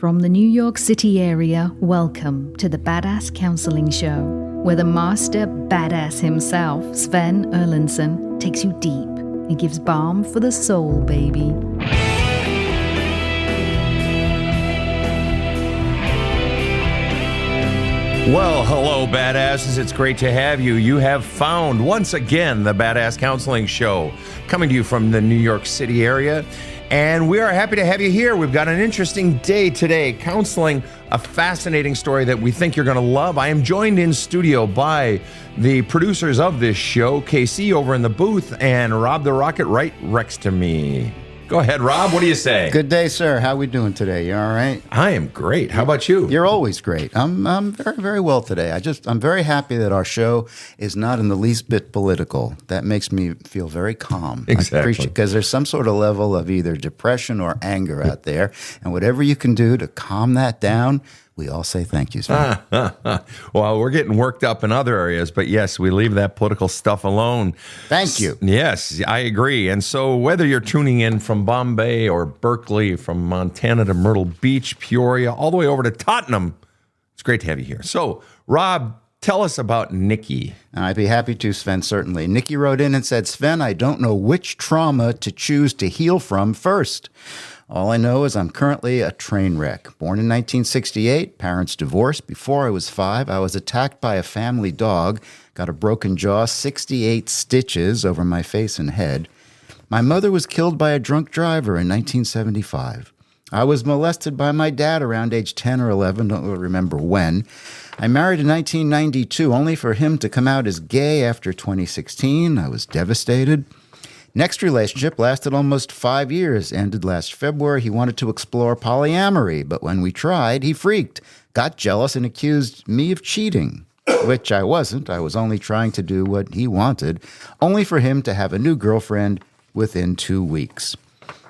From the New York City area, welcome to the Badass Counseling Show, where the master badass himself, Sven takes you deep and gives balm for the soul, baby. Well, hello, badasses. It's great to have you. You have found, once again, the Badass Counseling Show, coming to you from the New York City area. And we are happy to have you here. We've got an interesting day today, counseling a fascinating story that we think you're going to love. I am joined in studio by the producers of this show, KC over in the booth, and Rob the Rocket right next to me. Go ahead, Rob. What do you say? Good day, sir. How we doing today? You all right? I am great. How about you? You're always great. I'm very, very well today. I'm very happy that our show is not in the least bit political. That makes me feel very calm. Exactly. Because there's some sort of level of either depression or anger out there, and whatever you can do to calm that down, we all say thank you, Sven. Well, we're getting worked up in other areas, but yes, we leave that political stuff alone. Thank you. Yes, I agree. And so whether you're tuning in from Bombay or Berkeley, from Montana to Myrtle Beach, Peoria, all the way over to Tottenham, it's great to have you here. So, Rob, tell us about Nikki. I'd be happy to, Sven, certainly. Nikki wrote in and said, Sven, I don't know which trauma to choose to heal from first. All I know is I'm currently a train wreck. Born in 1968, parents divorced. Before I was 5, I was attacked by a family dog, got a broken jaw, 68 stitches over my face and head. My mother was killed by a drunk driver in 1975. I was molested by my dad around age 10 or 11, don't really remember when. I married in 1992, only for him to come out as gay after 2016. I was devastated. Next relationship lasted almost 5 years, ended last February. He wanted to explore polyamory, but when we tried, he freaked, got jealous, and accused me of cheating, which I wasn't. I was only trying to do what he wanted, only for him to have a new girlfriend within 2 weeks.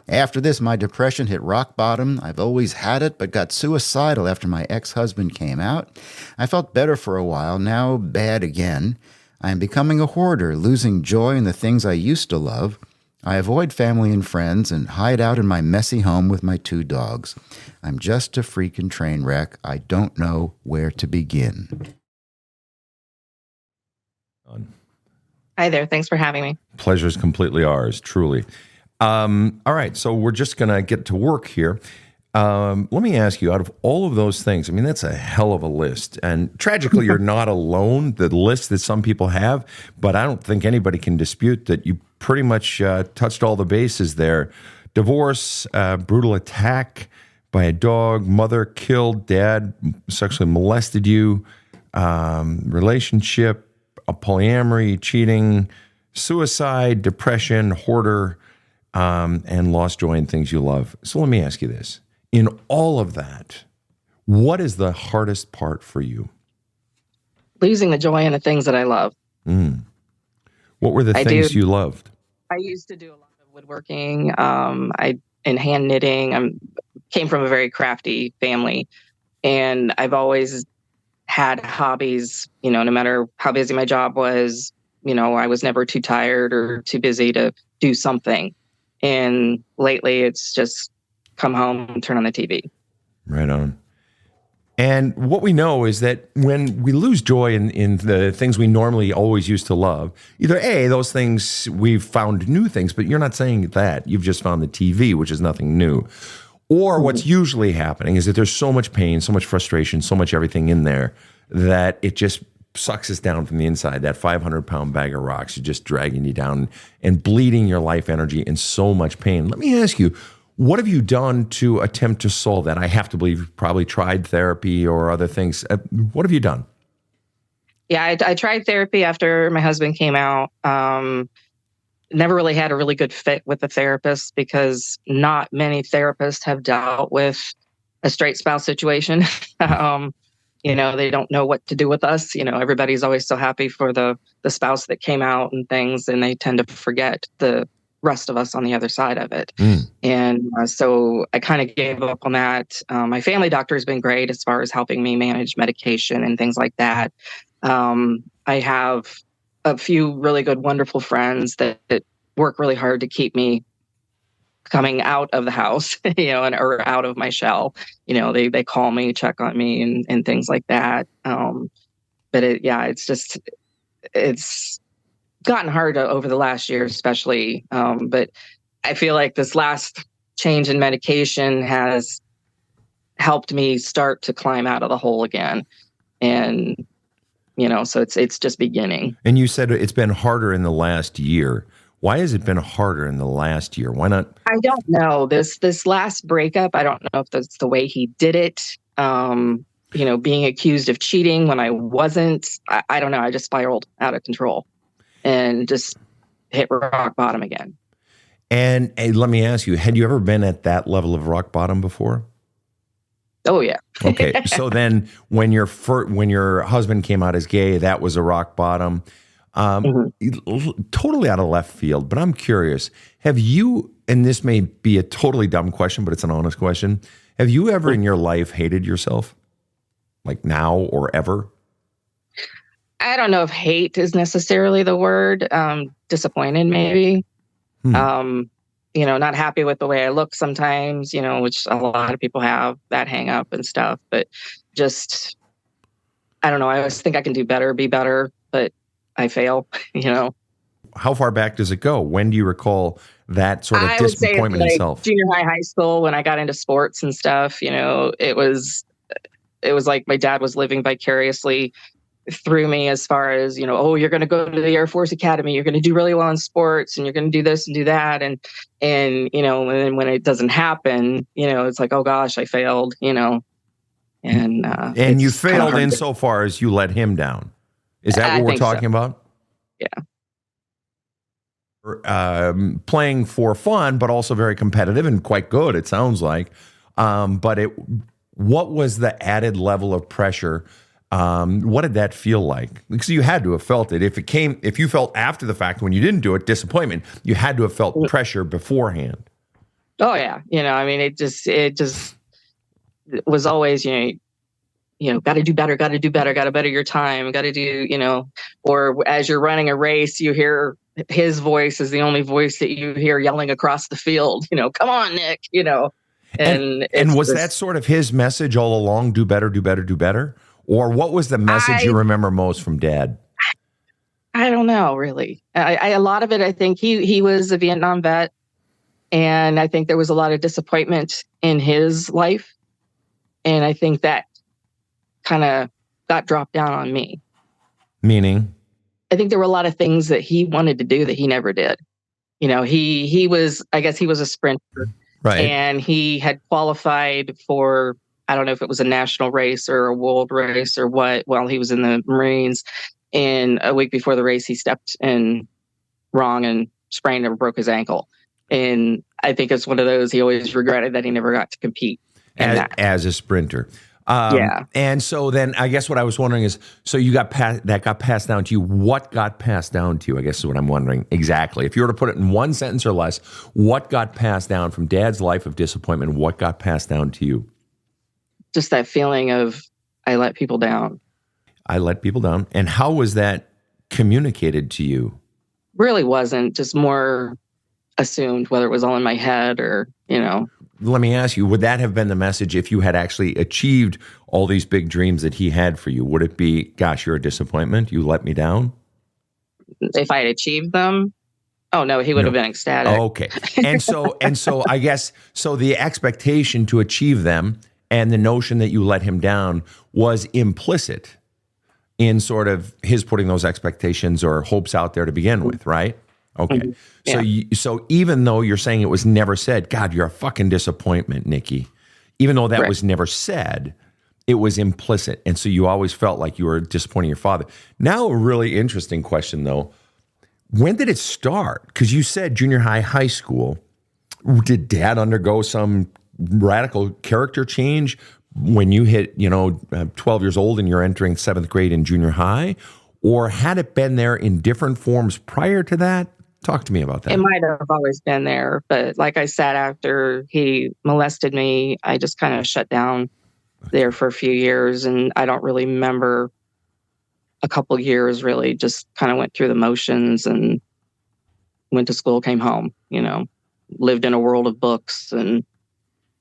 After this, my depression hit rock bottom. I've always had it, but got suicidal after my ex-husband came out. I felt better for a while, now bad again. I am becoming a hoarder, losing joy in the things I used to love. I avoid family and friends and hide out in my messy home with my 2 dogs. I'm just a freaking train wreck. I don't know where to begin. Hi there. Thanks for having me. Pleasure is completely ours, truly. All right, so we're just going to get to work here. Let me ask you, out of all of those things, I mean, that's a hell of a list. And tragically, you're not alone, the list that some people have, but I don't think anybody can dispute that you pretty much touched all the bases there. Divorce, brutal attack by a dog, mother killed, dad sexually molested you, relationship, polyamory, cheating, suicide, depression, hoarder, and lost joy in things you love. So let me ask you this. In all of that, what is the hardest part for you? Losing the joy in the things that I love. What were the things you loved? I used to do a lot of woodworking, and hand knitting. I came from a very crafty family, and I've always had hobbies, no matter how busy my job was, I was never too tired or too busy to do something. And lately it's just come home and turn on the TV. Right on. And what we know is that when we lose joy in the things we normally always used to love, either A, those things, we've found new things, but you're not saying that. You've just found the TV, which is nothing new. Or what's usually happening is that there's so much pain, so much frustration, so much everything in there that it just sucks us down from the inside. That 500-pound bag of rocks is just dragging you down and bleeding your life energy in so much pain. Let me ask you, what have you done to attempt to solve that? I have to believe you've probably tried therapy or other things. What have you done? Yeah, I tried therapy after my husband came out. Never really had a really good fit with the therapist because not many therapists have dealt with a straight spouse situation. They don't know what to do with us. Everybody's always so happy for the spouse that came out and things, and they tend to forget the rest of us on the other side of it. And so I kind of gave up on that. My family doctor has been great as far as helping me manage medication and things like that. I have a few really good, wonderful friends that work really hard to keep me coming out of the house, or out of my shell. They call me, check on me, and things like that. But it's gotten harder over the last year, especially. But I feel like this last change in medication has helped me start to climb out of the hole again. And, so it's just beginning. And you said it's been harder in the last year. Why has it been harder in the last year? Why not? I don't know. This last breakup, I don't know if that's the way he did it. Being accused of cheating when I wasn't. I don't know. I just spiraled out of control and just hit rock bottom again. And hey, let me ask you, had you ever been at that level of rock bottom before? Oh, yeah. Okay. So then when your husband came out as gay, that was a rock bottom. Totally out of left field, but I'm curious, have you, and this may be a totally dumb question, but it's an honest question. Have you ever in your life hated yourself? Like now or ever? I don't know if hate is necessarily the word. Disappointed, maybe. Not happy with the way I look sometimes, which a lot of people have that hang up and stuff. But just, I don't know. I always think I can do better, be better, but I fail, How far back does it go? When do you recall that sort of disappointment in self? Junior high school, when I got into sports and stuff, it was like my dad was living vicariously through me as far as, you're going to go to the Air Force Academy, you're going to do really well in sports, and you're going to do this and do that. And then when it doesn't happen, it's like, oh gosh, I failed, and you failed insofar as you let him down. Is that what we're talking about? Yeah. Playing for fun, but also very competitive and quite good, it sounds like. But what was the added level of pressure? What did that feel like? Because you had to have felt it. If you felt after the fact when you didn't do it, disappointment, you had to have felt pressure beforehand. Oh yeah. It just was always, got to do better, got to better your time, got to do, or as you're running a race, you hear his voice is the only voice that you hear yelling across the field, come on, Nick, and was that sort of his message all along? Do better, do better, do better. Or what was the message you remember most from Dad? I don't know, really. A lot of it, I think he was a Vietnam vet, and I think there was a lot of disappointment in his life, and I think that kind of got dropped down on me. Meaning? I think there were a lot of things that he wanted to do that he never did. He was a sprinter, right? And he had qualified for, I don't know if it was a national race or a world race or what, while he was in the Marines. And a week before the race, he stepped in wrong and sprained and broke his ankle. And I think it's one of those, he always regretted that he never got to compete as a sprinter. Yeah. And so then I guess what I was wondering is, so you got passed down to you. What got passed down to you? I guess is what I'm wondering exactly. If you were to put it in one sentence or less, what got passed down from Dad's life of disappointment? What got passed down to you? Just that feeling of, I let people down. I let people down. And how was that communicated to you? Really wasn't, just more assumed, whether it was all in my head or, Let me ask you, would that have been the message if you had actually achieved all these big dreams that he had for you? Would it be, gosh, you're a disappointment, you let me down? If I had achieved them? Oh no, he would have been ecstatic. Oh, okay. And so I guess, so the expectation to achieve them and the notion that you let him down was implicit in sort of his putting those expectations or hopes out there to begin with, right? Okay. Mm-hmm. Yeah. So even though you're saying it was never said, God, you're a fucking disappointment, Nikki, even though that was never said, it was implicit. And so you always felt like you were disappointing your father. Now, a really interesting question, though. When did it start? Because you said junior high, high school. Did Dad undergo some radical character change when you hit, 12 years old and you're entering 7th grade in junior high? Or had it been there in different forms prior to that? Talk to me about that. It might have always been there. But like I said, after he molested me, I just kind of shut down there for a few years. And I don't really remember a couple years, really. Just kind of went through the motions and went to school, came home, lived in a world of books and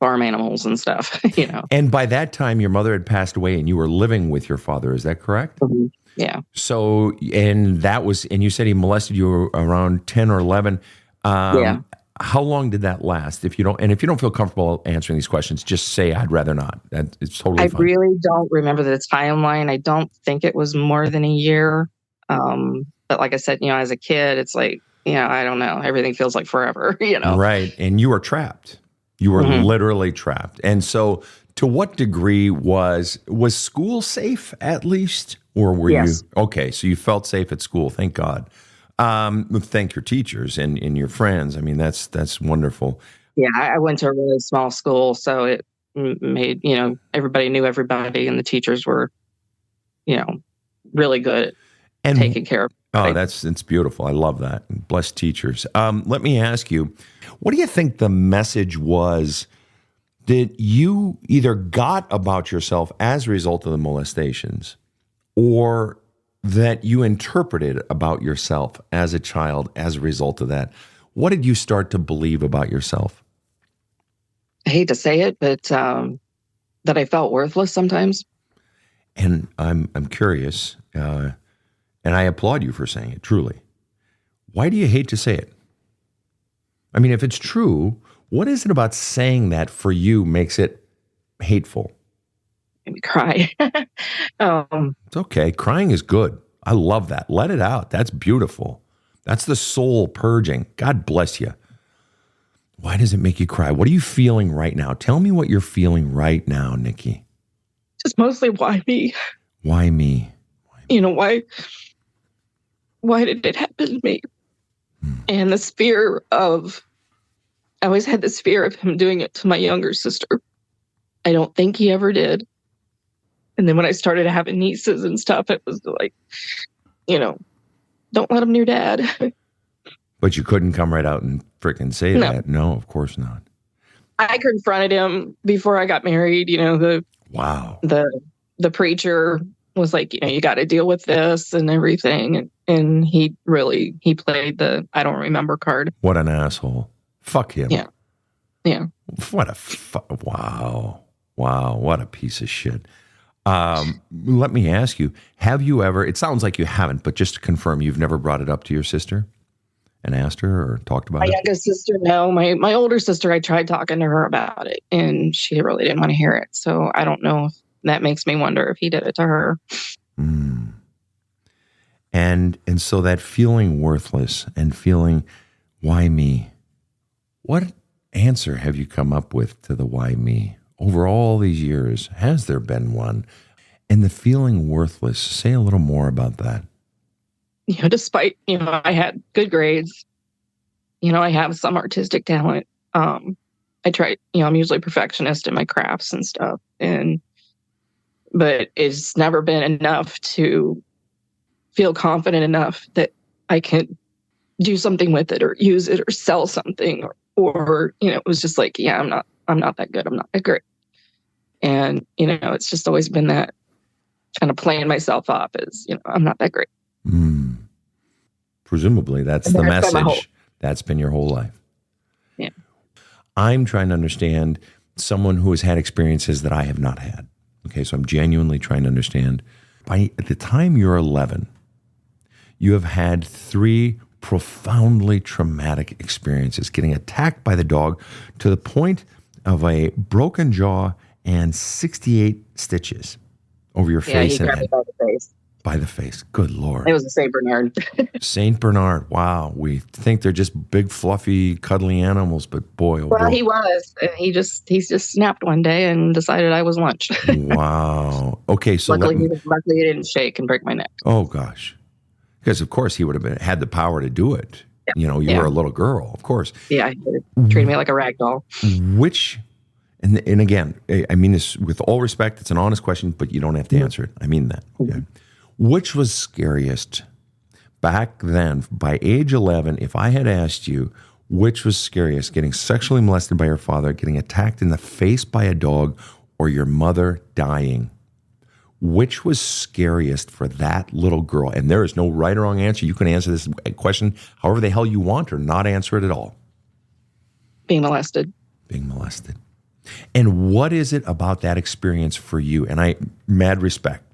farm animals and stuff, And by that time, your mother had passed away and you were living with your father. Is that correct? Mm-hmm. Yeah. So, and you said he molested you around 10 or 11. Yeah. How long did that last? If you don't feel comfortable answering these questions, just say, I'd rather not. It's totally fine. I really don't remember the timeline. I don't think it was more than a year. But like I said, as a kid, it's like, I don't know. Everything feels like forever, Right. And you were trapped. You were literally trapped. And so to what degree was school safe at least? Or were you? Okay. So you felt safe at school. Thank God. Thank your teachers and your friends. I mean, that's wonderful. Yeah. I went to a really small school, so it made, everybody knew everybody, and the teachers were, really good at taking care of everybody. Oh, it's beautiful. I love that. Blessed teachers. Let me ask you, what do you think the message was that you either got about yourself as a result of the molestations, or that you interpreted about yourself as a child as a result of that? What did you start to believe about yourself? I hate to say it, but that I felt worthless sometimes. And I'm curious, and I applaud you for saying it, truly. Why do you hate to say it? I mean, if it's true, what is it about saying that for you makes it hateful? Made me cry. It's okay. Crying is good. I love that. Let it out. That's beautiful. That's the soul purging. God bless you. Why does it make you cry? What are you feeling right now? Tell me what you're feeling right now, Nikki. Just mostly, why me? Why me? Why did it happen to me? And I always had this fear of him doing it to my younger sister. I don't think he ever did. And then when I started having nieces and stuff, it was like, don't let him near Dad. But you couldn't come right out and frickin' say that. No, of course not. I confronted him before I got married. Wow. The preacher was like, you got to deal with this and everything. And he played the I don't remember card. What an asshole. Fuck him. Yeah. Yeah. Wow. What a piece of shit. Let me ask you, have you ever, it sounds like you haven't, but just to confirm, you've never brought it up to your sister and asked her or talked about it? My youngest sister, no. My older sister, I tried talking to her about it, and she really didn't want to hear it. So I don't know if that makes me wonder if he did it to her. And so that feeling worthless and feeling, why me? What answer have you come up with to the why me? Over all these years, has there been one? And the feeling worthless, say a little more about that. Despite, I had good grades, I have some artistic talent. I try, I'm usually a perfectionist in my crafts and stuff. But it's never been enough to feel confident enough that I can do something with it or use it or sell something or it was just like, I'm not that good. I'm not that great. And, it's just always been that kind of playing myself up as, I'm not that great. Presumably that's the message. That's been your whole life. Yeah. I'm trying to understand someone who has had experiences that I have not had. Okay. So I'm genuinely trying to understand. At the time you're 11, you have had 3 profoundly traumatic experiences, getting attacked by the dog to the point of a broken jaw and 68 stitches over your face. Yeah, he grabbed me by the face. By the face. Good Lord. It was a Saint Bernard. Saint Bernard. Wow. We think they're just big, fluffy, cuddly animals, but boy, oh well, boy. He was. He just snapped one day and decided I was lunch. Wow. Okay. So luckily he didn't shake and break my neck. Oh gosh. Because of course he would have had the power to do it. Yeah. You were a little girl, of course. Yeah. He treated me like a rag doll. And again, I mean this with all respect, it's an honest question, but you don't have to answer it. I mean that. Okay. Which was scariest back then, by age 11, if I had asked you, which was scariest, getting sexually molested by your father, getting attacked in the face by a dog, or your mother dying? Which was scariest for that little girl? And there is no right or wrong answer. You can answer this question however the hell you want or not answer it at all. Being molested. Being molested. And what is it about that experience for you? And mad respect,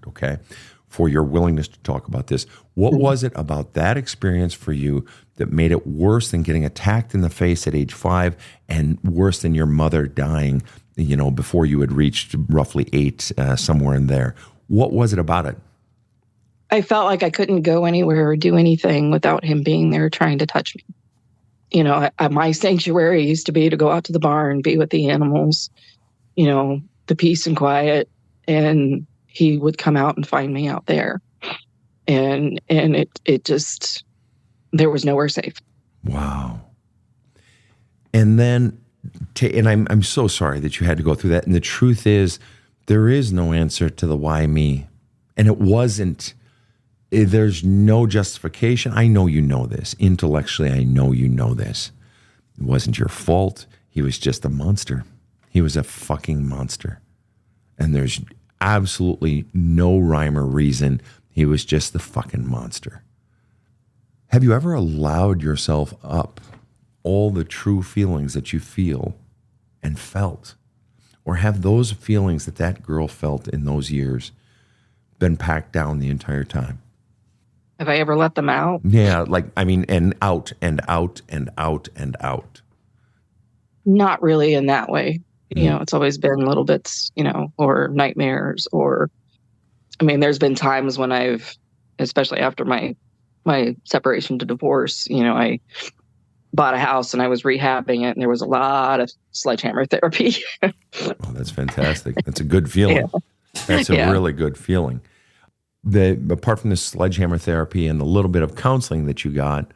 okay, for your willingness to talk about this. What was it about that experience for you that made it worse than getting attacked in the face at age 5 and worse than your mother dying, before you had reached roughly 8, somewhere in there? What was it about it? I felt like I couldn't go anywhere or do anything without him being there trying to touch me. My sanctuary used to be to go out to the barn, be with the animals, the peace and quiet. And he would come out and find me out there. And it just, there was nowhere safe. Wow. And then, and I'm so sorry that you had to go through that. And the truth is, there is no answer to the why me. And it wasn't. There's no justification. I know you know this. Intellectually, I know you know this. It wasn't your fault. He was just a monster. He was a fucking monster. And there's absolutely no rhyme or reason. He was just the fucking monster. Have you ever allowed yourself up all the true feelings that you feel and felt? Or have those feelings that girl felt in those years been packed down the entire time? Have I ever let them out? Yeah, and out and out and out and out. Not really in that way. It's always been little bits, or nightmares, or, there's been times when I've, especially after my separation to divorce, I bought a house and I was rehabbing it, and there was a lot of sledgehammer therapy. Oh, that's fantastic. That's a good feeling. Yeah. That's a really good feeling. Apart from the sledgehammer therapy and the little bit of counseling that you got,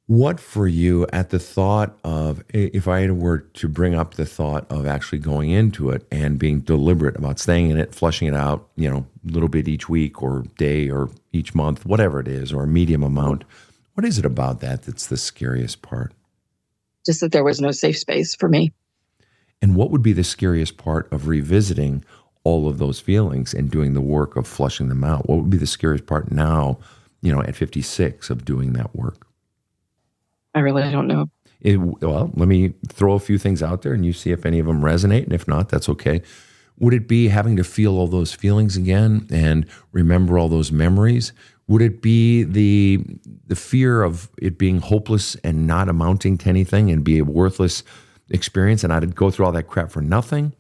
what for you at the thought of, if I were to bring up the thought of actually going into it and being deliberate about staying in it, flushing it out, a little bit each week or day or each month, whatever it is, or a medium amount, what is it about that that's the scariest part? Just that there was no safe space for me. And what would be the scariest part of revisiting all of those feelings and doing the work of flushing them out? What would be the scariest part now, at 56 of doing that work? I really don't know. Well, let me throw a few things out there and you see if any of them resonate. And if not, that's okay. Would it be having to feel all those feelings again and remember all those memories? Would it be the fear of it being hopeless and not amounting to anything and be a worthless experience and I'd go through all that crap for nothing?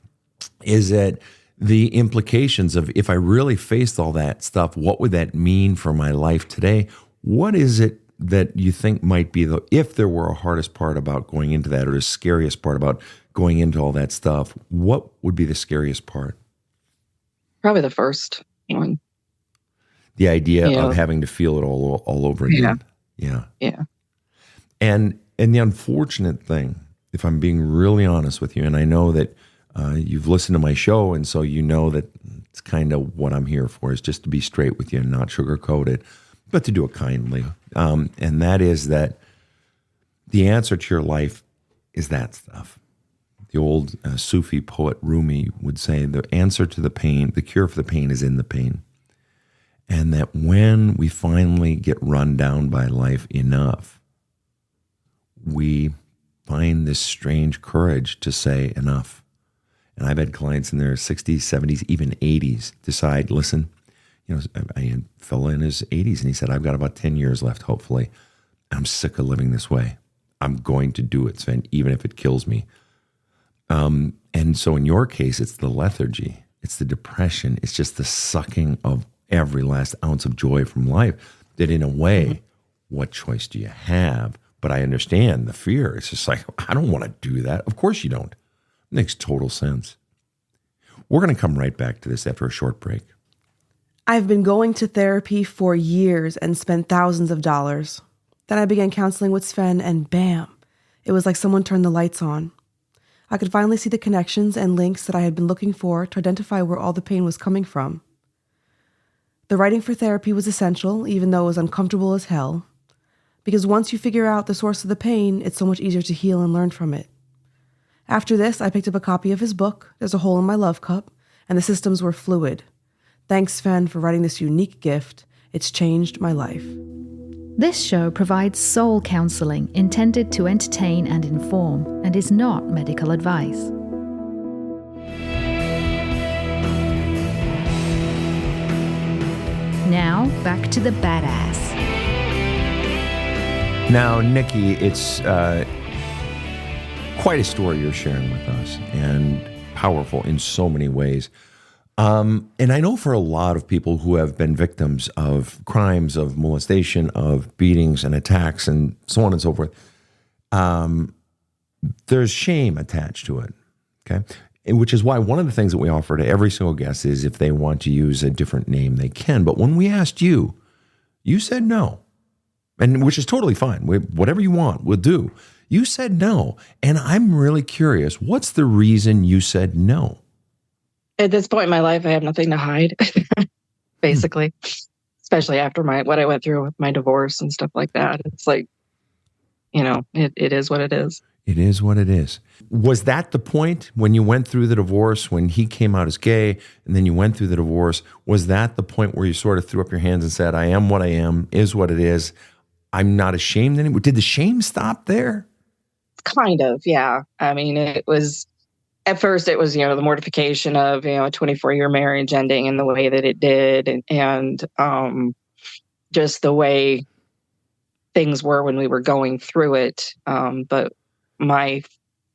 Is it the implications of, if I really faced all that stuff, what would that mean for my life today? What is it that you think might be if there were a hardest part about going into that, or the scariest part about going into all that stuff, what would be the scariest part? Probably the first one. The idea of having to feel it all over again. Yeah. And the unfortunate thing, if I'm being really honest with you, and I know that you've listened to my show, and so you know that it's kind of what I'm here for, is just to be straight with you and not sugarcoat it, but to do it kindly. And that is that the answer to your life is that stuff. The old Sufi poet Rumi would say, the answer to the pain, the cure for the pain is in the pain. And that when we finally get run down by life enough, we find this strange courage to say enough. And I've had clients in their 60s, 70s, even 80s decide, listen, I had a fellow in his 80s and he said, I've got about 10 years left, hopefully. I'm sick of living this way. I'm going to do it, Sven, even if it kills me. And so in your case, it's the lethargy. It's the depression. It's just the sucking of every last ounce of joy from life, that in a way, what choice do you have? But I understand the fear. It's just like, I don't want to do that. Of course you don't. It makes total sense. We're going to come right back to this after a short break. I've been going to therapy for years and spent thousands of dollars. Then I began counseling with Sven, and bam, it was like someone turned the lights on. I could finally see the connections and links that I had been looking for to identify where all the pain was coming from. The writing for therapy was essential, even though it was uncomfortable as hell. Because once you figure out the source of the pain, it's so much easier to heal and learn from it. After this, I picked up a copy of his book, There's a Hole in My Love Cup, and the systems were fluid. Thanks, Sven, for writing this unique gift. It's changed my life. This show provides soul counseling intended to entertain and inform and is not medical advice. Now, back to the badass. Now, Nikki, it's quite a story you're sharing with us, and powerful in so many ways. And I know for a lot of people who have been victims of crimes, of molestation, of beatings and attacks, and so on and so forth, there's shame attached to it, okay? And which is why one of the things that we offer to every single guest is if they want to use a different name, they can. But when we asked you, you said no. And which is totally fine. Whatever you want, we'll do. You said no. And I'm really curious, what's the reason you said no? At this point in my life, I have nothing to hide, basically, especially after what I went through with my divorce and stuff like that. It's like, it is what it is. It is what it is. Was that the point when you went through the divorce, when he came out as gay, and then you went through the divorce? Was that the point where you sort of threw up your hands and said, I am what I am, is what it is? I'm not ashamed anymore. Did the shame stop there? Kind of, yeah. I mean, at first it was, the mortification of, a 24-year marriage ending in the way that it did. And just the way things were when we were going through it. But my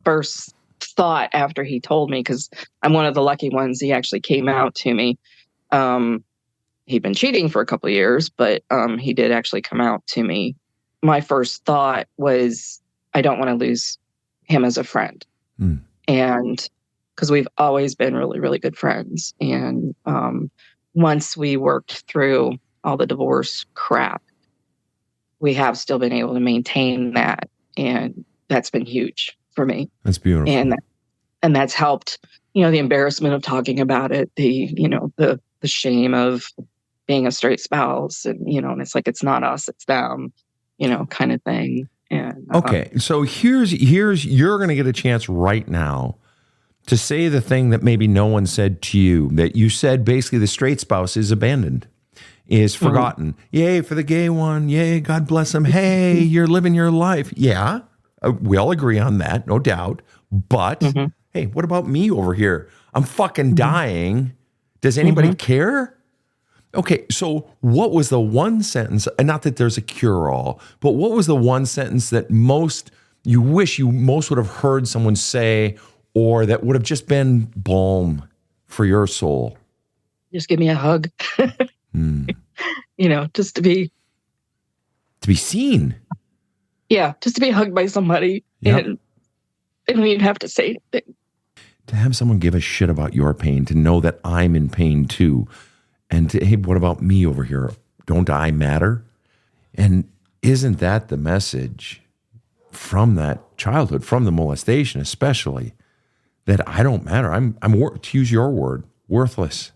first thought after he told me, because I'm one of the lucky ones, he actually came out to me. He'd been cheating for a couple of years, but he did actually come out to me. My first thought was, I don't want to lose him as a friend. And because we've always been really, really good friends. And once we worked through all the divorce crap, we have still been able to maintain that. And that's been huge for me. That's beautiful. And that's helped, the embarrassment of talking about it, the shame of being a straight spouse, and and it's like, it's not us, it's them, kind of thing. And okay, so here's you're going to get a chance right now to say the thing that maybe no one said to you, that you said basically the straight spouse is abandoned, is forgotten. Yay for the gay one. Yay, God bless him. Hey, you're living your life. Yeah, we all agree on that, no doubt. But hey, what about me over here? I'm fucking dying. Does anybody care? Okay, so what was the one sentence, and not that there's a cure-all, but what was the one sentence that you wish you most would have heard someone say, or that would have just been balm for your soul? Just give me a hug. Just to be seen. Yeah, just to be hugged by somebody. Yep. And you'd have to say anything. To have someone give a shit about your pain, to know that I'm in pain too. And hey, what about me over here? Don't I matter? And isn't that the message from that childhood, from the molestation especially, that I don't matter? I'm to use your word, worthless.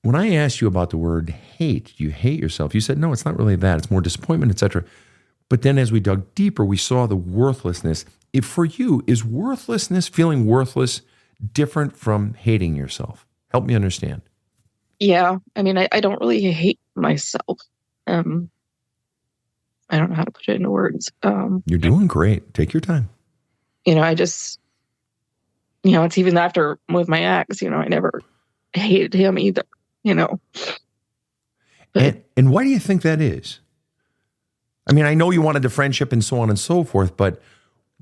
When I asked you about the word hate, you hate yourself, you said, no, it's not really that. It's more disappointment, etc. But then as we dug deeper, we saw the worthlessness. If for you, is worthlessness, feeling worthless, different from hating yourself? Help me understand. Yeah. I mean, I don't really hate myself. I don't know how to put it into words. You're doing great. Take your time. I just, it's even after with my ex, I never hated him either, But, and why do you think that is? I mean, I know you wanted the friendship and so on and so forth, but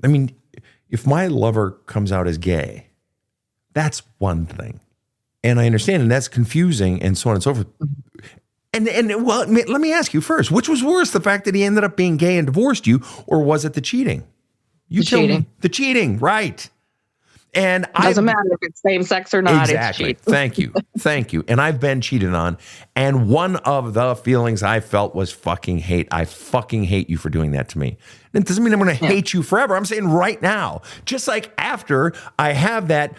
I mean, if my lover comes out as gay, that's one thing. And I understand, and that's confusing and so on and so forth. And well, let me ask you first, which was worse, the fact that he ended up being gay and divorced you, or was it the cheating? You tell me. The cheating, right. And doesn't matter if it's same sex or not. Exactly. It's Thank you. And I've been cheated on. And one of the feelings I felt was fucking hate. I fucking hate you for doing that to me. And it doesn't mean I'm going to hate you forever. I'm saying right now, just like after I have that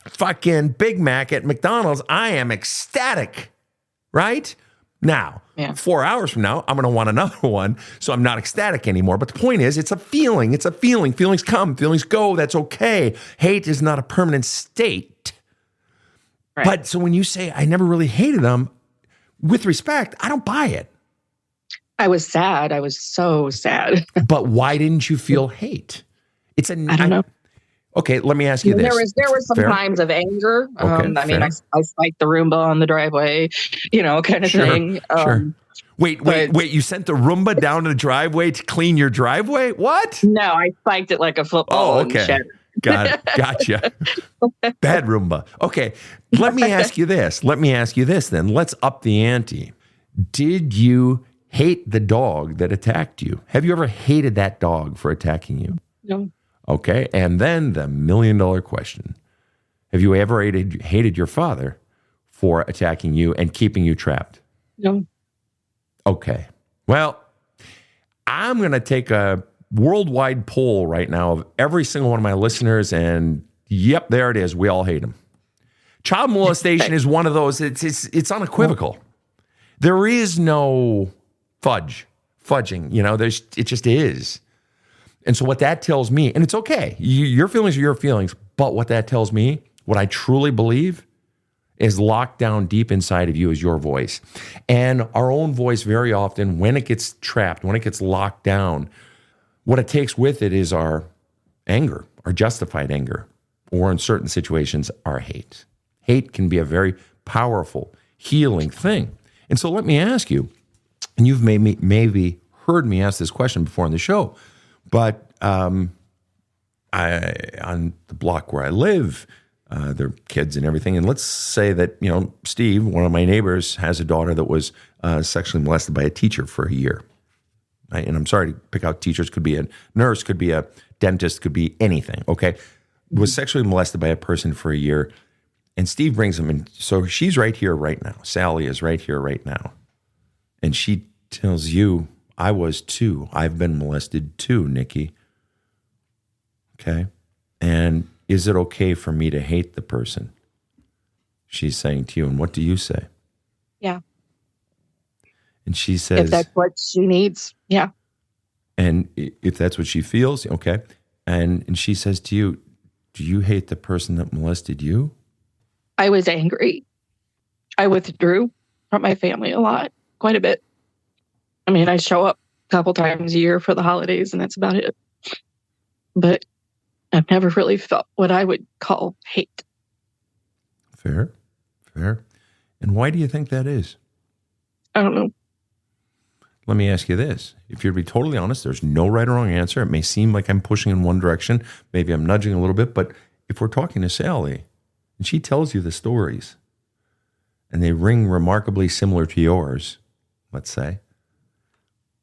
fucking Big Mac at McDonald's, I am ecstatic, right? Now, 4 hours from now, I'm going to want another one, so I'm not ecstatic anymore. But the point is, it's a feeling. It's a feeling. Feelings come, feelings go. That's okay. Hate is not a permanent state. Right. But so when you say, I never really hated them, with respect, I don't buy it. I was sad. I was so sad. But why didn't you feel hate? I don't know. Okay, let me ask you this. There were some Fair? times of anger. Okay, I mean, fair. I spiked the Roomba on the driveway, kind of thing. Sure. Wait. You sent the Roomba down to the driveway to clean your driveway? What? No, I spiked it like a football. Oh, okay. And shattered. Got it. Gotcha. Bad Roomba. Okay. Let me ask you this. Then. Let's up the ante. Did you hate the dog that attacked you? Have you ever hated that dog for attacking you? No. Okay. And then the $1 million question. Have you ever hated your father for attacking you and keeping you trapped? No. Okay. Well, I'm going to take a worldwide poll right now of every single one of my listeners, and yep, there it is. We all hate him. Child molestation is one of those. It's unequivocal. There is no fudging. It just is. And so what that tells me, and it's okay, your feelings are your feelings, but what that tells me, what I truly believe, is locked down deep inside of you is your voice. And our own voice very often, when it gets trapped, when it gets locked down, what it takes with it is our anger, our justified anger, or in certain situations, our hate. Hate can be a very powerful, healing thing. And so let me ask you, and you've maybe heard me ask this question before on the show, but on the block where I live, there are kids and everything. And let's say that, Steve, one of my neighbors, has a daughter that was sexually molested by a teacher for a year. Right? And I'm sorry to pick out teachers. Could be a nurse, could be a dentist, could be anything, okay? Was sexually molested by a person for a year. And Steve brings him in. So she's right here right now. Sally is right here right now. And she tells you, I was too. I've been molested too, Nikki. Okay? And is it okay for me to hate the person? She's saying to you, and what do you say? Yeah. And she says, if that's what she needs, yeah. And if that's what she feels, okay. And she says to you, do you hate the person that molested you? I was angry. I withdrew from my family quite a bit. I mean, I show up a couple times a year for the holidays, and that's about it. But I've never really felt what I would call hate. Fair. And why do you think that is? I don't know. Let me ask you this. If you're to be totally honest, there's no right or wrong answer. It may seem like I'm pushing in one direction. Maybe I'm nudging a little bit. But if we're talking to Sally, and she tells you the stories, and they ring remarkably similar to yours, let's say,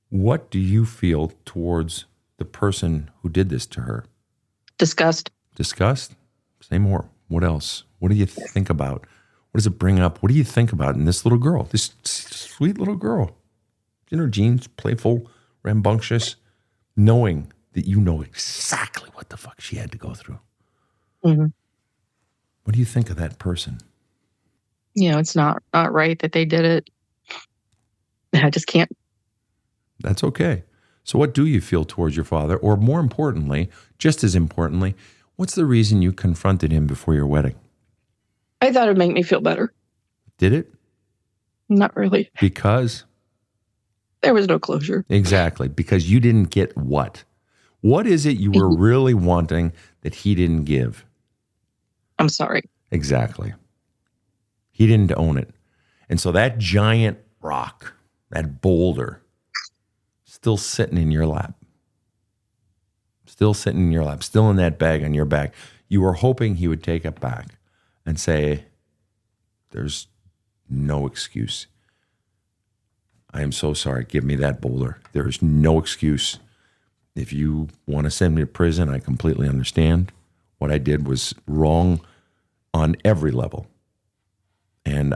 what do you feel towards the person who did this to her? Disgust. Disgust? Say more. What else? What do you think about? What does it bring up? What do you think about in this little girl, this sweet little girl? In her jeans, playful, rambunctious, knowing that you know exactly what the fuck she had to go through. Mm-hmm. What do you think of that person? It's not right that they did it. I just can't. That's okay. So what do you feel towards your father? Or more importantly, just as importantly, what's the reason you confronted him before your wedding? I thought it'd make me feel better. Did it? Not really. Because? There was no closure. Exactly. Because you didn't get what? What is it you were really wanting that he didn't give? I'm sorry. Exactly. He didn't own it. And so that giant rock, that boulder, still sitting in your lap. Still sitting in your lap. Still in that bag on your back. You were hoping he would take it back and say, there's no excuse. I am so sorry. Give me that boulder. There is no excuse. If you want to send me to prison, I completely understand. What I did was wrong on every level. And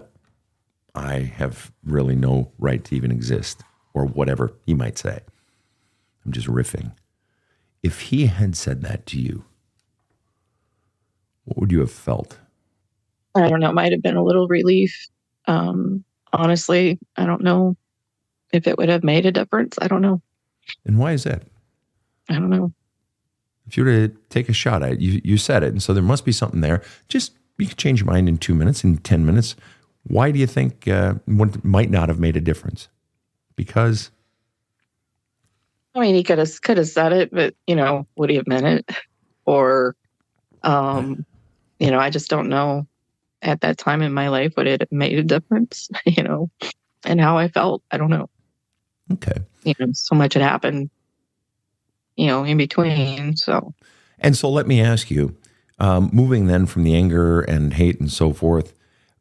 I have really no right to even exist, or whatever he might say. I'm just riffing. If he had said that to you, what would you have felt? I don't know. It might have been a little relief. Honestly, I don't know if it would have made a difference. I don't know. And why is that? I don't know. If you were to take a shot at it, you said it, and so there must be something there. Just, you could change your mind in 2 minutes, in 10 minutes. Why do you think what might not have made a difference? Because I mean, he could have said it, but would he have meant it? Or, I just don't know. At that time in my life, would it have made a difference? And how I felt. I don't know. Okay. So much had happened, in between. So. And so let me ask you, moving then from the anger and hate and so forth,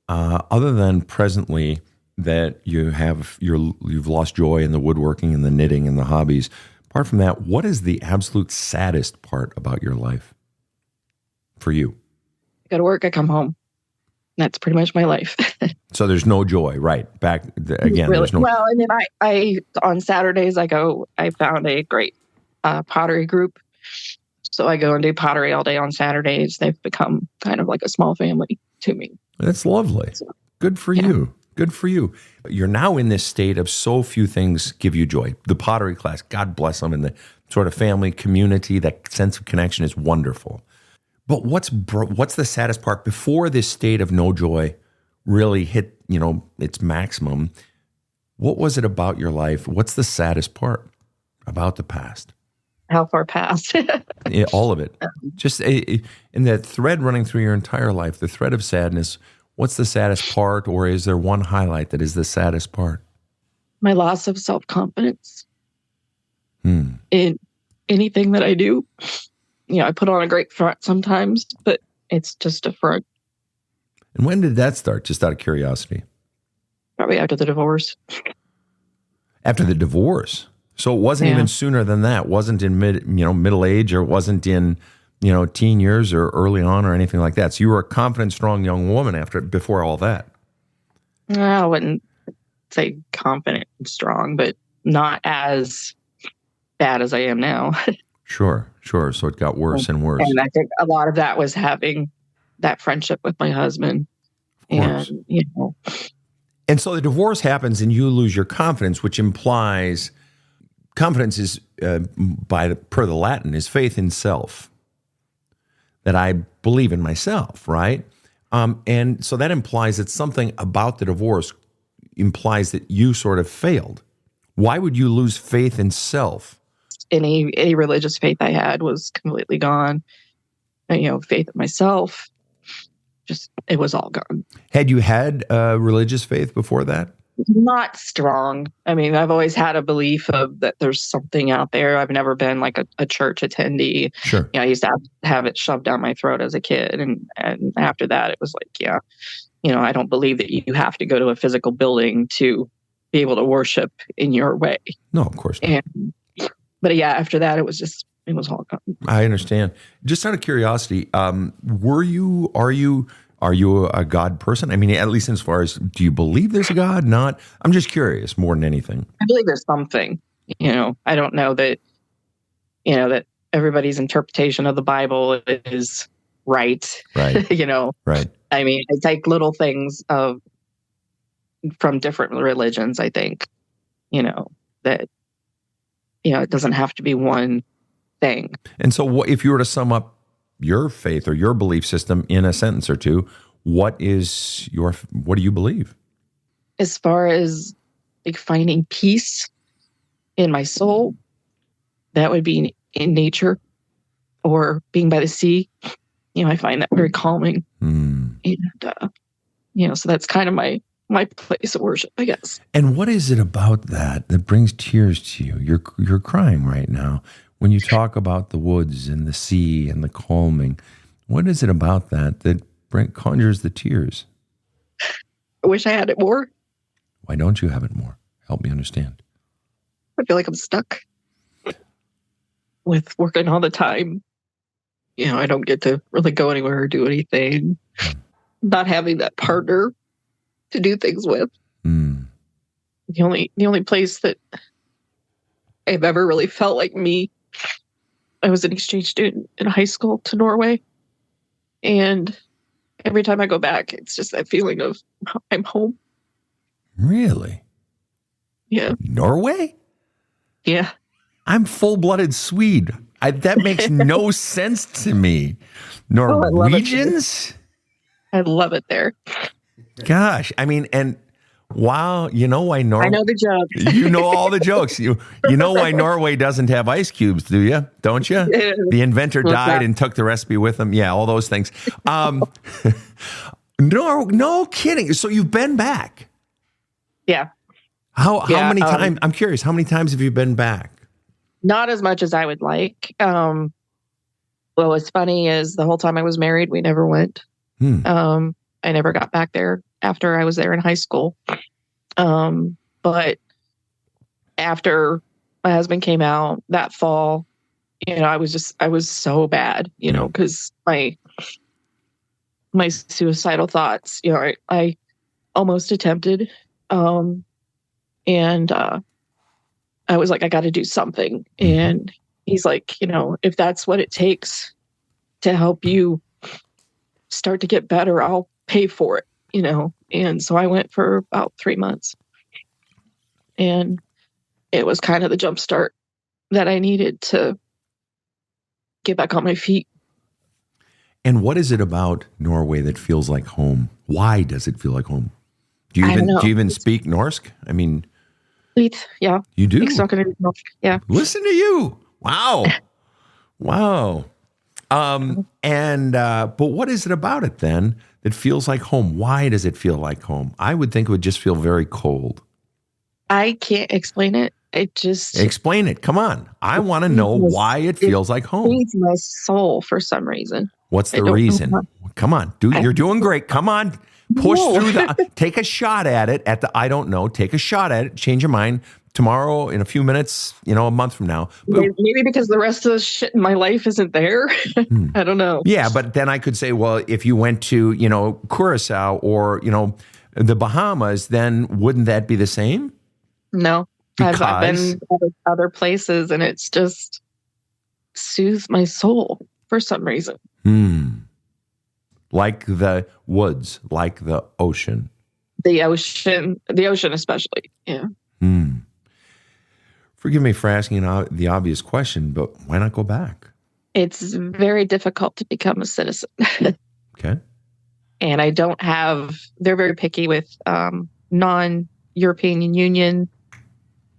other than presently that you've lost joy in the woodworking and the knitting and the hobbies, apart from that, what is the absolute saddest part about your life for you? I go to work, I come home. That's pretty much my life. So there's no joy, right? Back again. Really? There's no. Well, I mean, I on Saturdays I found a great pottery group. So I go and do pottery all day on Saturdays. They've become kind of like a small family to me. That's lovely. So, good for you. Good for you. You're now in this state of so few things give you joy. The pottery class, God bless them, and the sort of family community, that sense of connection is wonderful. But what's the saddest part before this state of no joy really hit, its maximum? What was it about your life? What's the saddest part about the past? How far past? Yeah, all of it. Just in that thread running through your entire life, the thread of sadness, what's the saddest part, or is there one highlight that is the saddest part? My loss of self-confidence in anything that I do. I put on a great front sometimes, but it's just a front. And when did that start? Just out of curiosity. Probably after the divorce. After the divorce. So it wasn't even sooner than that. Wasn't in middle age, or wasn't in, teen years or early on or anything like that. So you were a confident, strong young woman before all that. I wouldn't say confident and strong, but not as bad as I am now. Sure. So it got worse and worse. And I think a lot of that was having that friendship with my husband. And, And so the divorce happens and you lose your confidence, which implies confidence is, per the Latin, is faith in self. That I believe in myself, right? And so that implies that something about the divorce implies that you sort of failed. Why would you lose faith in self? Any religious faith I had was completely gone. Faith in myself, it was all gone. Had you had religious faith before that? Not strong. I mean, I've always had a belief of that there's something out there. I've never been like a church attendee. Sure. I used to have it shoved down my throat as a kid. And after that, it was like, I don't believe that you have to go to a physical building to be able to worship in your way. No, of course not. But after that, it was all gone. I understand. Just out of curiosity, are you a God person? I mean, at least as far as, do you believe there's a God? Not. I'm just curious more than anything. I believe there's something. I don't know that. That everybody's interpretation of the Bible is right. Right. Right. I mean, I take little things from different religions. I think, that. It doesn't have to be one thing. And so if you were to sum up your faith or your belief system in a sentence or two, what do you believe? As far as like finding peace in my soul, that would be in nature or being by the sea. I find that very calming. And, so that's kind of my place of worship, I guess. And what is it about that brings tears to you? You're crying right now when you talk about the woods and the sea and the calming. What is it about that conjures the tears? I wish I had it more. Why don't you have it more? Help me understand. I feel like I'm stuck with working all the time. I don't get to really go anywhere or do anything. Not having that partner to do things with. The only place that I've ever really felt like me, I was an exchange student in high school to Norway. And every time I go back, it's just that feeling of I'm home. Really? Yeah. Norway? Yeah. I'm full-blooded Swede. That makes no sense to me. Norwegians? I love it there. Gosh, I mean, and Wow, you know why I Norway? know the joke. You know all the jokes. You know why Norway doesn't have ice cubes, do you? Don't you? The inventor died and took the recipe with him. Yeah, all those things. No kidding. So you've been back. Yeah. How many times? I'm curious. How many times have you been back? Not as much as I would like. Well, what's funny is the whole time I was married, we never went. I never got back there after I was there in high school. But after my husband came out that fall, I was so bad, because my suicidal thoughts, I almost attempted, and I was like, I got to do something. And he's like, if that's what it takes to help you start to get better, I'll pay for it, And so I went for about 3 months. And it was kind of the jump start that I needed to get back on my feet. And what is it about Norway that feels like home? Why does it feel like home? Do you even speak Norsk? I mean, yeah. You do? Yeah. Listen to you. Wow. Wow. But what is it about it then that feels like home? Why does it feel like home? I would think it would just feel very cold. I can't explain it. Explain it. Come on. I want to know why it feels like home. It feeds my soul for some reason. What's the reason? Come on. You're doing great. Come on. Push through take a shot at it I don't know. Take a shot at it. Change your mind tomorrow, in a few minutes, a month from now. Maybe because the rest of the shit in my life isn't there. I don't know. Yeah, but then I could say, well, if you went to, Curacao or, the Bahamas, then wouldn't that be the same? No. I've been other places and it's just soothes my soul for some reason. Like the woods, like the ocean. The ocean especially. Yeah. Forgive me for asking the obvious question, but why not go back? It's very difficult to become a citizen. Okay. And they're very picky with non-European Union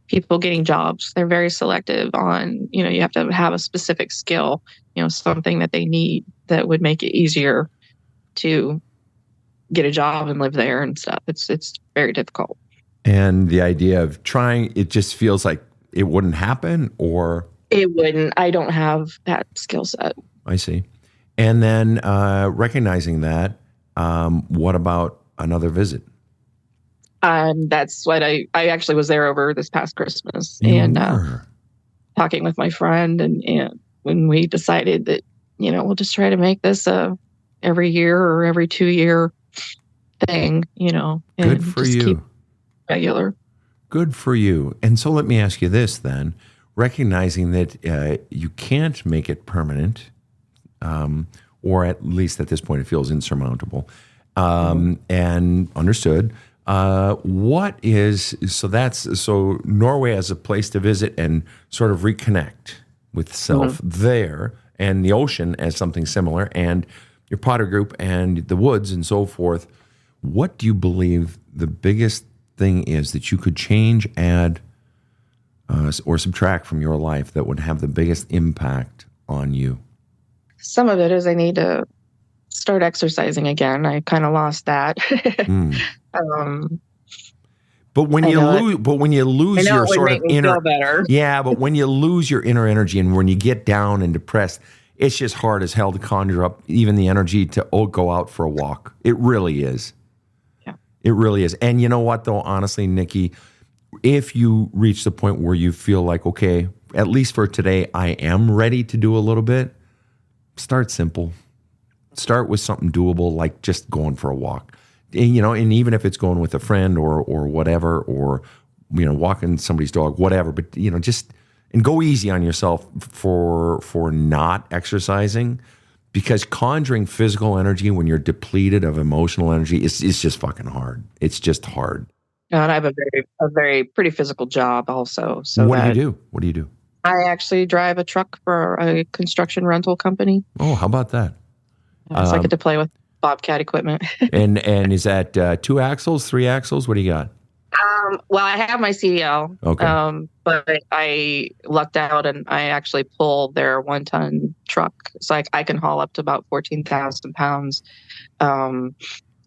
people getting jobs. They're very selective on, you have to have a specific skill, something that they need that would make it easier to get a job and live there and stuff. It's very difficult. And the idea of trying, it just feels like it wouldn't happen, or? It wouldn't. I don't have that skill set. I see. And then recognizing that, what about another visit? That's what I actually was there over this past Christmas talking with my friend. And when we decided that, we'll just try to make this every year or every 2 year thing, and good for just you. Keep regular. Good for you. And so let me ask you this then, recognizing that you can't make it permanent, or at least at this point it feels insurmountable, and understood. So Norway as a place to visit and sort of reconnect with self there, and the ocean as something similar, and your Potter group and the woods and so forth. What do you believe the biggest thing is that you could change, add, or subtract from your life that would have the biggest impact on you? Some of it is I need to start exercising again. I kind of lost that. But when you lose your sort of inner, yeah, but when you lose your inner energy and when you get down and depressed, it's just hard as hell to conjure up even the energy to go out for a walk. It really is. Yeah, it really is. And you know what, though, honestly, Nikki, if you reach the point where you feel like, okay, at least for today, I am ready to do a little bit, start simple. Start with something doable, like just going for a walk. And even if it's going with a friend or whatever, or, walking somebody's dog, whatever, but, just, and go easy on yourself for not exercising, because conjuring physical energy when you're depleted of emotional energy is just fucking hard. It's just hard. And I have a very pretty physical job also. So what do you do? I actually drive a truck for a construction rental company. Oh, how about that? So I get to play with Bobcat equipment. and is that 2 axles, 3 axles? What do you got? Well, I have my CDL. Okay. But I lucked out and I actually pull their 1-ton truck. So I can haul up to about 14,000 pounds. And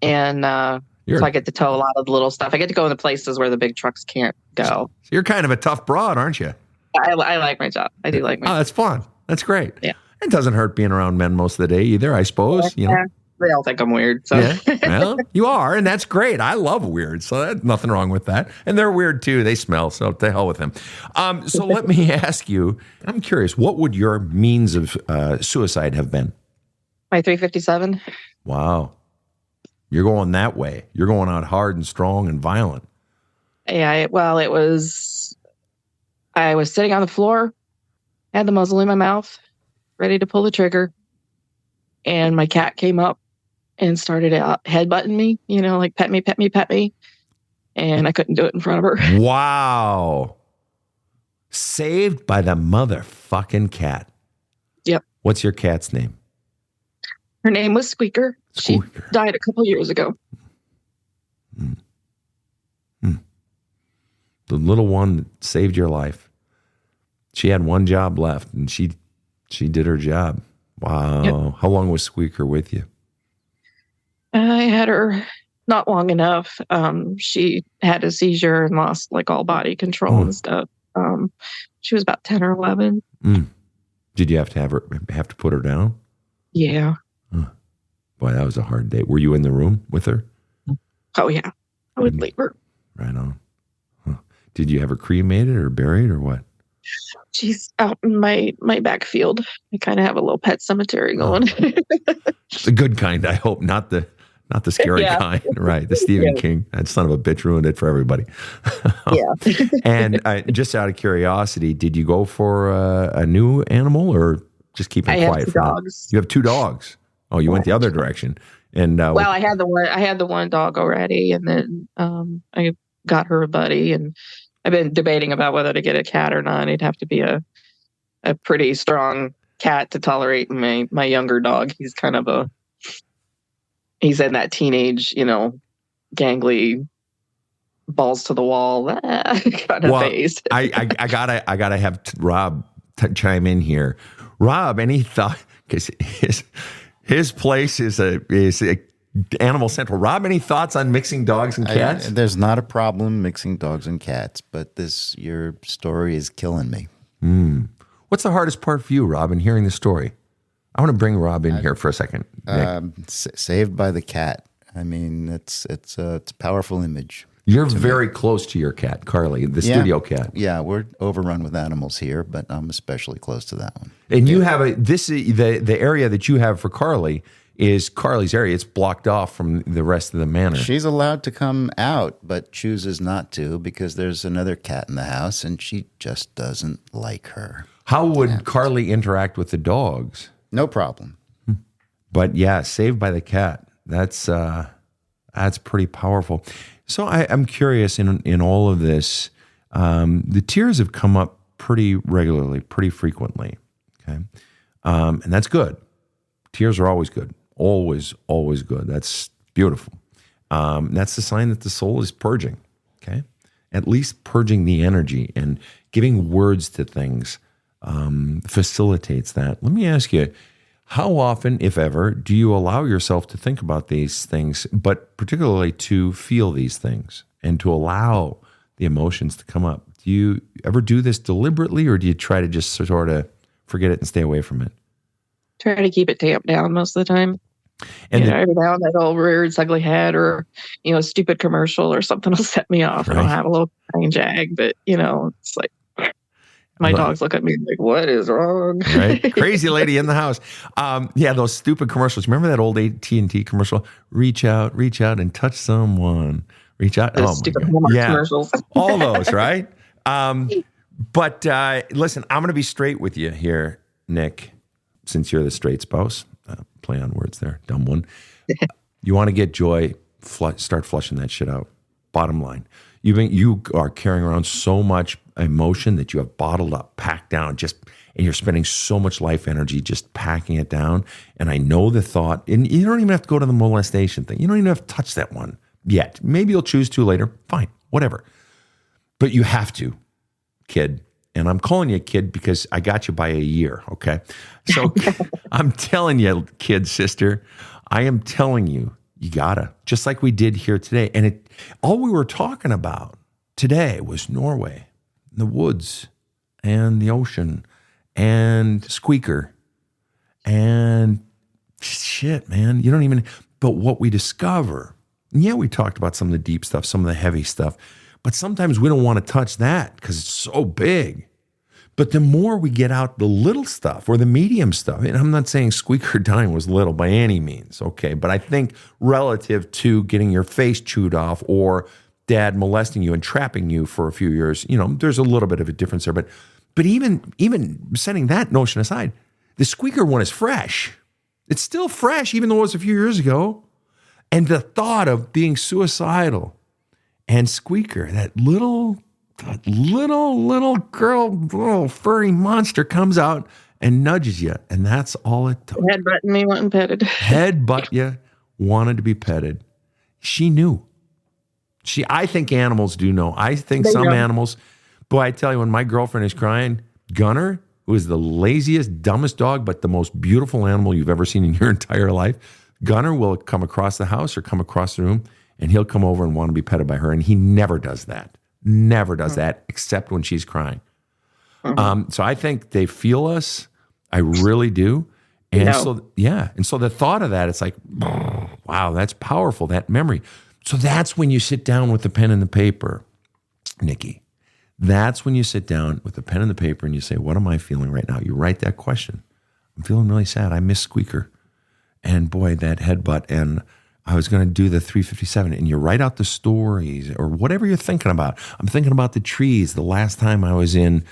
so I get to tow a lot of the little stuff. I get to go in the places where the big trucks can't go. You're kind of a tough broad, aren't you? I like my job. I do like my job. Oh, that's fun. That's great. Yeah. It doesn't hurt being around men most of the day either, I suppose. You know? Yeah. They all think I'm weird. So. Yeah. Well, you are, and that's great. I love weird, so there's nothing wrong with that. And they're weird too. They smell, so to hell with them. So let me ask you, I'm curious, what would your means of suicide have been? My 357. Wow. You're going that way. You're going out hard and strong and violent. Yeah. I was sitting on the floor, had the muzzle in my mouth, ready to pull the trigger. And my cat came up and started headbutting me, like pet me, pet me, pet me. And I couldn't do it in front of her. Wow. Saved by the motherfucking cat. Yep. What's your cat's name? Her name was Squeaker. She died a couple years ago. The little one that saved your life. She had one job left, and she did her job. Wow. Yep. How long was Squeaker with you? I had her not long enough. She had a seizure and lost all body control and stuff. She was about 10 or 11. Did you have to put her down? Yeah. Boy, that was a hard day. Were you in the room with her? Oh, yeah. I would leave her. Right on. Huh. Did you have her cremated or buried or what? She's out in my backfield. I kind of have a little pet cemetery going. The good kind, I hope, not the scary kind. Right, the Stephen King. That son of a bitch ruined it for everybody. Yeah. And just out of curiosity, did you go for a new animal or just keep it quiet? I have 2 dogs. You have 2 dogs. Oh, you went the other direction. And well, I had the one dog already, and then I got her a buddy, and I've been debating about whether to get a cat or not. It'd have to be a pretty strong cat to tolerate my younger dog. He's kind of he's in that teenage, gangly, balls to the wall kind of phase. I gotta have Rob chime in here. Rob, any thought? Because his place is a Animal Central. Rob, any thoughts on mixing dogs and cats? There's not a problem mixing dogs and cats, but your story is killing me. What's the hardest part for you, Rob, in hearing the story? I want to bring Rob in here for a second. Saved by the cat. I mean, it's a powerful image. You're very close to your cat, Carly, the studio cat. Yeah, we're overrun with animals here, but I'm especially close to that one. And you have the area that you have for Carly is Carly's area. It's blocked off from the rest of the manor. She's allowed to come out, but chooses not to because there's another cat in the house, and she just doesn't like her. How would Carly interact with the dogs? No problem. But yeah, saved by the cat. That's pretty powerful. So I'm curious in all of this, the tears have come up pretty regularly, pretty frequently. Okay. And that's good. Tears are always good. Always, always good. That's beautiful. That's the sign that the soul is purging. Okay. At least purging the energy and giving words to things facilitates that. Let me ask you, how often, if ever, do you allow yourself to think about these things, but particularly to feel these things and to allow the emotions to come up? Do you ever do this deliberately, or do you try to just sort of forget it and stay away from it? Try to keep it tamped down most of the time. And every now and then it'll rear its ugly head, or a stupid commercial or something will set me off. Right. And I'll have a little crying jag, but it's like my dogs look at me like, what is wrong? Right, crazy lady in the house. Yeah, those stupid commercials. Remember that old AT&T commercial? Reach out and touch someone. Reach out. Those stupid commercials. All those, right? But listen, I'm going to be straight with you here, Nick. Since you're the straight spouse, play on words there, dumb one. You want to get joy, start flushing that shit out. Bottom line, you are carrying around so much emotion that you have bottled up, packed down, and you're spending so much life energy just packing it down. And I know the thought, and you don't even have to go to the molestation thing. You don't even have to touch that one yet. Maybe you'll choose to later. Fine, whatever. But you have to, kid. And I'm calling you a kid because I got you by a year, okay? So I'm telling you, kid, sister, I am telling you, you gotta, just like we did here today. And all we were talking about today was Norway, the woods, and the ocean, and Squeaker, and shit, man. You don't even, but what we discover, yeah, we talked about some of the deep stuff, some of the heavy stuff, but sometimes we don't want to touch that because it's so big. But the more we get out the little stuff or the medium stuff, and I'm not saying Squeaker dying was little by any means, okay? But I think relative to getting your face chewed off or dad molesting you and trapping you for a few years, there's a little bit of a difference there. But even setting that notion aside, the Squeaker one is fresh. It's still fresh, even though it was a few years ago. And the thought of being suicidal and Squeaker, that little girl, little furry monster comes out and nudges you. And that's all it took. Headbutting me, wanting petted. Headbutt you, wanted to be petted. She knew. I think animals do know. I think some animals, boy, I tell you, when my girlfriend is crying, Gunner, who is the laziest, dumbest dog, but the most beautiful animal you've ever seen in your entire life, Gunner will come across the house or come across the room, and he'll come over and want to be petted by her. And he never does that. Never does that, except when she's crying. So I think they feel us. I really do. And so the thought of that, it's like, wow, that's powerful, that memory. So that's when you sit down with the pen and the paper, Nikki. That's when you sit down with the pen and the paper and you say, what am I feeling right now? You write that question. I'm feeling really sad. I miss Squeaker. And boy, that headbutt. And I was going to do the 357. And you write out the stories or whatever you're thinking about. I'm thinking about the trees. The last time I was in,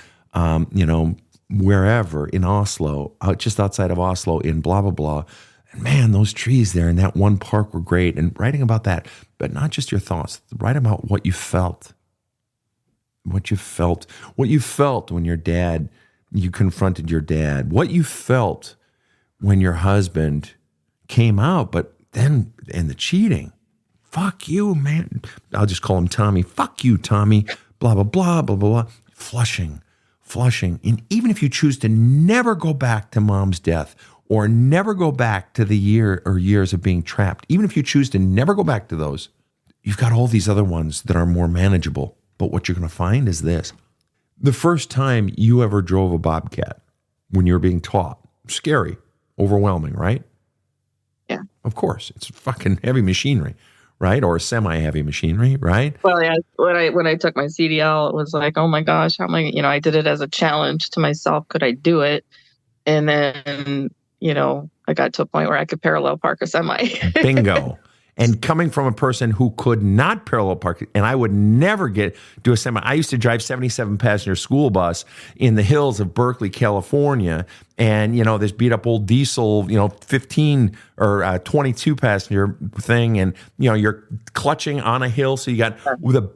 wherever in Oslo, just outside of Oslo in blah, blah, blah. And man, those trees there in that one park were great. And writing about that, but not just your thoughts. Write about what you felt. What you felt when you confronted your dad, what you felt when your husband came out, but then, and the cheating, fuck you, man. I'll just call him Tommy. Fuck you, Tommy, blah, blah, blah, blah, blah, blah. Flushing. And even if you choose to never go back to mom's death or never go back to the year or years of being trapped, even if you choose to never go back to those, you've got all these other ones that are more manageable. But what you're going to find is this. The first time you ever drove a Bobcat when you were being taught, scary, overwhelming, right? Yeah. Of course. It's fucking heavy machinery, right? Or semi-heavy machinery, right? Well, yeah. When I took my CDL, it was like, oh my gosh, how am I, I did it as a challenge to myself. Could I do it? And then, I got to a point where I could parallel park a semi. Bingo. And coming from a person who could not parallel park, and I would never do a semi. I used to drive 77 passenger school bus in the hills of Berkeley, California. And, this beat up old diesel, 15 or 22 passenger thing. And, you're clutching on a hill. So you got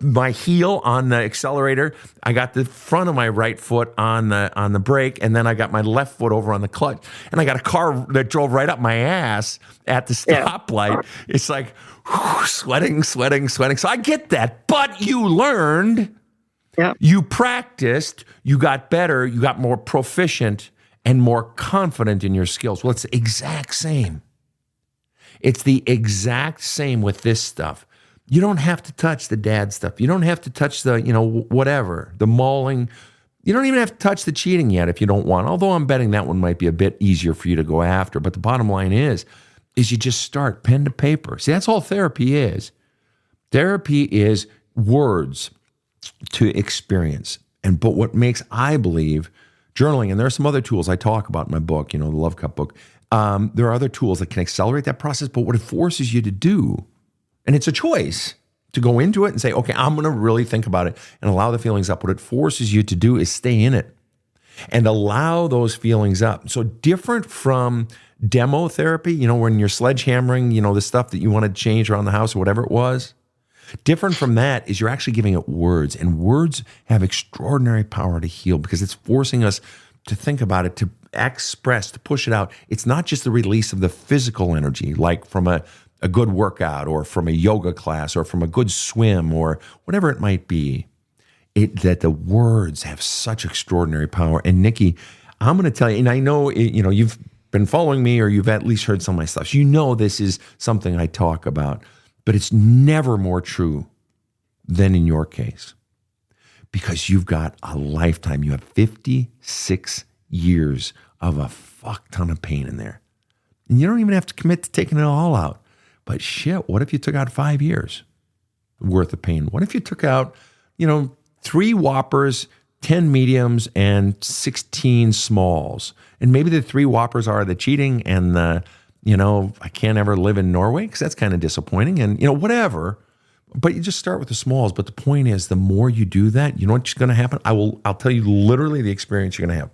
my heel on the accelerator. I got the front of my right foot on the brake. And then I got my left foot over on the clutch. And I got a car that drove right up my ass at the stoplight. Yeah. It's like sweating. So I get that. But you learned, you practiced, you got better, you got more proficient and more confident in your skills. Well, it's the exact same. It's the exact same with this stuff. You don't have to touch the dad stuff. You don't have to touch the, whatever, the mauling. You don't even have to touch the cheating yet if you don't want. Although I'm betting that one might be a bit easier for you to go after. But the bottom line is you just start pen to paper. See, that's all therapy is. Therapy is words to experience. But what makes, I believe, journaling, and there are some other tools I talk about in my book, the Love Cup book. There are other tools that can accelerate that process, but what it forces you to do, and it's a choice to go into it and say, okay, I'm going to really think about it and allow the feelings up. What it forces you to do is stay in it and allow those feelings up. So different from demo therapy, when you're sledgehammering, the stuff that you want to change around the house or whatever it was. Different from that is you're actually giving it words, and words have extraordinary power to heal because it's forcing us to think about it, to express, to push it out. It's not just the release of the physical energy, like from a good workout or from a yoga class or from a good swim or whatever it might be. that the words have such extraordinary power. And Nikki, I'm going to tell you, and I know, you've been following me or you've at least heard some of my stuff. So you know this is something I talk about, but it's never more true than in your case because you've got a lifetime. You have 56 years of a fuck ton of pain in there. And you don't even have to commit to taking it all out. But shit, what if you took out 5 years worth of pain? What if you took out, 3 Whoppers, 10 mediums, and 16 smalls? And maybe the 3 Whoppers are the cheating and the, I can't ever live in Norway because that's kind of disappointing and, whatever. But you just start with the smalls. But the point is, the more you do that, you know what's going to happen? I'll tell you literally the experience you're going to have.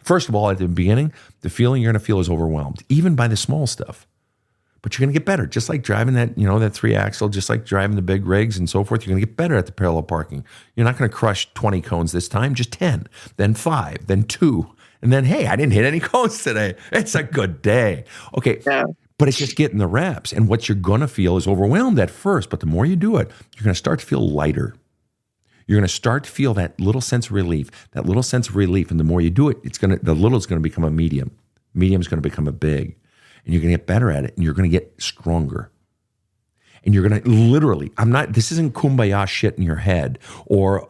First of all, at the beginning, the feeling you're going to feel is overwhelmed, even by the small stuff. But you're going to get better, just like driving that 3-axle, just like driving the big rigs and so forth. You're going to get better at the parallel parking. You're not going to crush 20 cones this time, just 10, then 5, then 2. And then, hey, I didn't hit any cones today. It's a good day. Okay. Yeah. But it's just getting the reps. And what you're going to feel is overwhelmed at first. But the more you do it, you're going to start to feel lighter. You're going to start to feel that little sense of relief, And the more you do it, the little is going to become a medium. Medium is going to become a big. And you're going to get better at it, and you're going to get stronger. And you're going to literally, this isn't kumbaya shit in your head, or,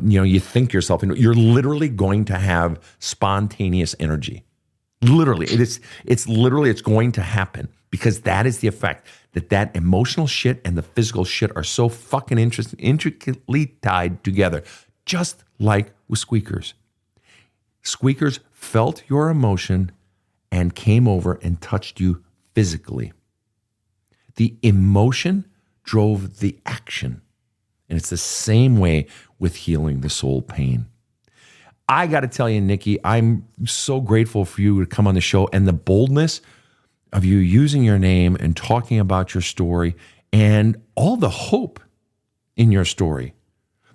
you think yourself, you're literally going to have spontaneous energy. Literally, it's going to happen because that is the effect, that emotional shit and the physical shit are so fucking intricately tied together, just like with squeakers. Squeakers felt your emotion and came over and touched you physically. The emotion drove the action. And it's the same way with healing the soul pain. I got to tell you, Nikki, I'm so grateful for you to come on the show and the boldness of you using your name and talking about your story and all the hope in your story.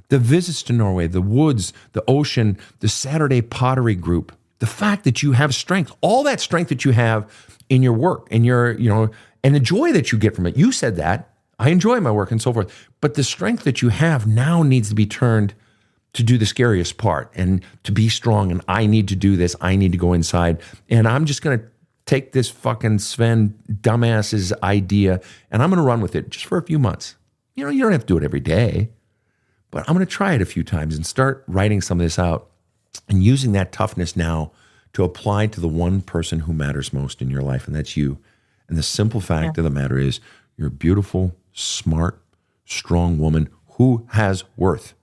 The visits to Norway, the woods, the ocean, the Saturday pottery group, the fact that you have strength, all that strength that you have in your work and and the joy that you get from it. You said that. I enjoy my work and so forth. But the strength that you have now needs to be turned to do the scariest part and to be strong. And I need to do this. I need to go inside. And I'm just going to take this fucking Sven dumbass's idea and I'm going to run with it just for a few months. You don't have to do it every day, but I'm going to try it a few times and start writing some of this out. And using that toughness now to apply to the one person who matters most in your life, and that's you. And the simple fact of the matter is you're a beautiful, smart, strong woman who has worth.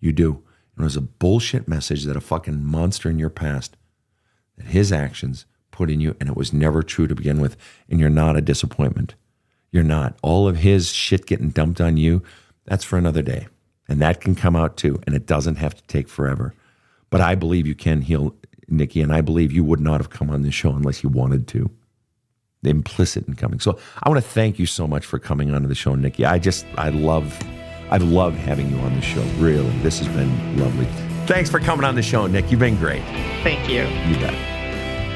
You do. And it was a bullshit message that a fucking monster in your past, that his actions put in you, and it was never true to begin with, and you're not a disappointment. You're not. All of his shit getting dumped on you, that's for another day. And that can come out too, and it doesn't have to take forever. But I believe you can heal, Nikki, and I believe you would not have come on this show unless you wanted to. The implicit in coming. So I want to thank you so much for coming onto the show, Nikki. I love having you on the show. Really, this has been lovely. Thanks for coming on the show, Nick. You've been great. Thank you. You bet.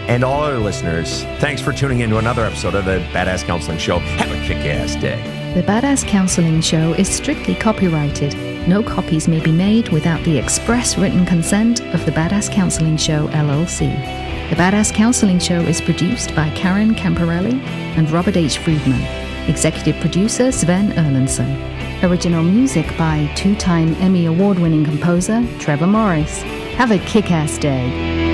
And all our listeners, thanks for tuning in to another episode of the Badass Counseling Show. Have a kick-ass day. The Badass Counseling Show is strictly copyrighted. No copies may be made without the express written consent of the Badass Counseling Show, LLC. The Badass Counseling Show is produced by Karen Camparelli and Robert H. Friedman. Executive producer Sven Erlandson. Original music by 2-time Emmy Award-winning composer Trevor Morris. Have a kick-ass day.